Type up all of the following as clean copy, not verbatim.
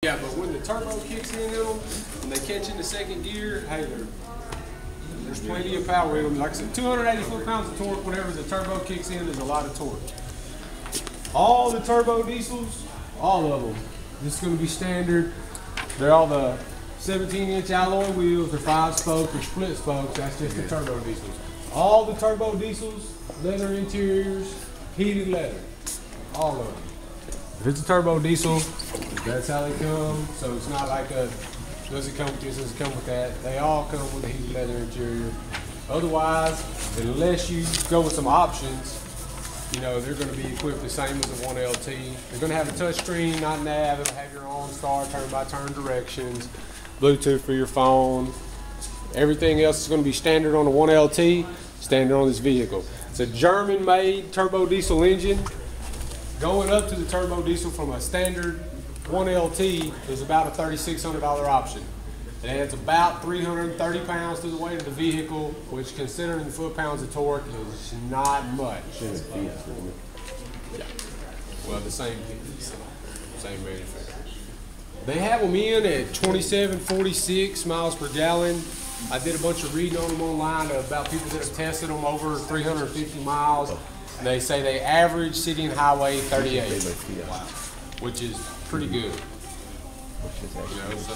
Yeah, but when the turbo kicks in them and they catch in the second gear, hey, there's plenty of power in them. Like I said, 280 foot-pounds of torque. Whenever the turbo kicks in, there's a lot of torque. All the turbo diesels, all of them, this is going to be standard. They're all the 17-inch alloy wheels. They're 5-spoke or split spokes. That's just the turbo diesels. All the turbo diesels, leather interiors, heated leather, all of them. If it's a turbo diesel, that's how they come. So it's not like a, does it come with this, does it come with that? They all come with a heated leather interior. Otherwise, unless you go with some options, you know, they're going to be equipped the same as the 1LT. They're going to have a touch screen, not nav. It'll have your own start, turn-by-turn directions, Bluetooth for your phone. Everything else is going to be standard on the 1LT, standard on this vehicle. It's a German-made turbo diesel engine. Going up to the turbo diesel from a standard 1LT is about a $3,600 option. It adds about 330 pounds to the weight of the vehicle, which, considering the foot-pounds of torque, is not much. Yeah. Well, the same manufacturer. They have them in at 27, 46 miles per gallon. I did a bunch of reading on them online about people that have tested them over 350 miles. They say they average city and highway 38, wow, which is pretty good. You know, so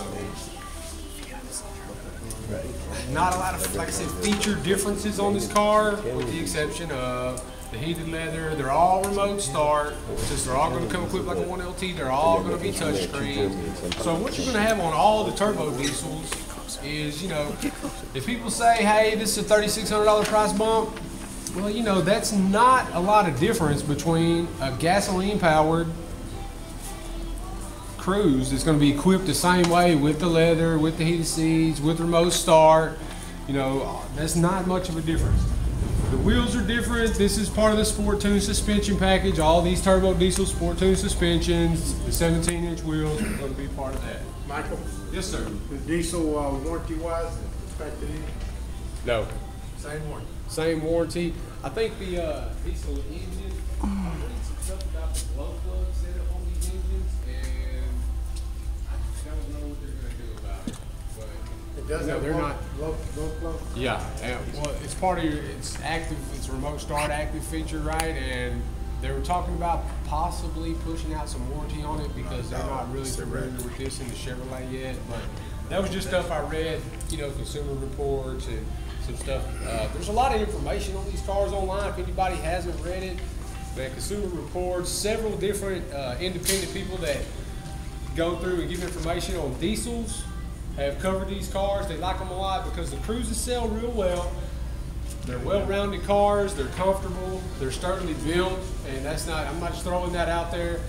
not a lot of, like I said, feature differences on this car, with the exception of the heated leather. They're all remote start. Since they're all going to come equipped like a 1LT, they're all going to be touchscreen. So what you're going to have on all the turbo diesels is, you know, if people say, hey, this is a $3,600 price bump, well, you know, that's not a lot of difference between a gasoline-powered Cruze that's going to be equipped the same way with the leather, with the heated seats, with remote start. You know, that's not much of a difference. The wheels are different. This is part of the Sport Tune suspension package. All these turbo diesel Sport Tune suspensions, the 17-inch wheels are going to be part of that. Michael? Yes, sir. The diesel warranty-wise, expected in? No. Same warranty? Same warranty. I think the diesel engine, I read some stuff about the glow plug setup on these engines, and I don't know what they're going to do about it. But it does have they're not glow plug? Yeah, well, it's part of your, it's active, it's a remote start active feature, right? And they were talking about possibly pushing out some warranty on it because they're not really familiar with this in the Chevrolet yet. But that was just stuff I read, you know, Consumer Reports and some stuff. There's a lot of information on these cars online if anybody hasn't read it. But Consumer Reports, several different independent people that go through and give information on diesels have covered these cars. They like them a lot because the Cruzes sell real well. They're well-rounded cars, they're comfortable, they're sturdily built, and that's not, I'm not just throwing that out there.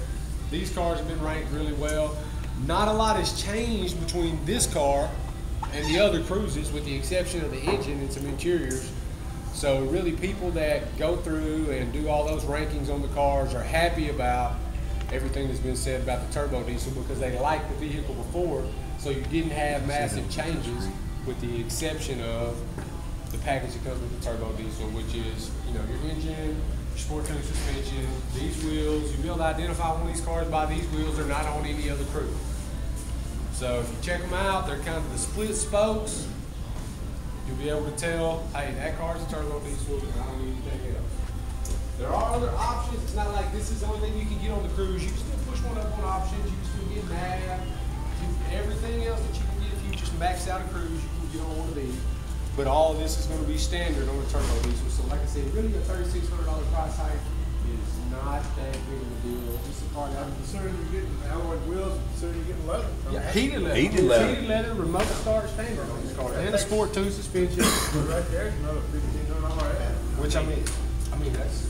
These cars have been ranked really well. Not a lot has changed between this car and the other Cruzes, with the exception of the engine and some interiors. So really, people that go through and do all those rankings on the cars are happy about everything that's been said about the turbo diesel because they liked the vehicle before, so you didn't have massive changes, with the exception of the package that comes with the turbo diesel, which is, you know, your engine, your Sport Tune suspension, these wheels. You'll be able to identify one of these cars by these wheels. They're not on any other Cruze. So if you check them out, they're kind of the split spokes. You'll be able to tell, hey, that car's a turbo diesel and I don't need anything else. There are other options. It's not like this is the only thing you can get on the Cruze. You can still push one up on options. You can still get nav. Everything else that you can get if you just max out a Cruze, you can get on one of these. But all of this is going to be standard on the turbo diesel. So like I said, really a $3,600 price hike is not that big of a deal. It's a car that I'm concerned you're getting alloy wheels, I'm concerned you're getting leather. Yeah, heated leather. Heated leather, remote start standard on this car. And a Sport Tune suspension. Right there is another $1,500 ad. Which I mean that's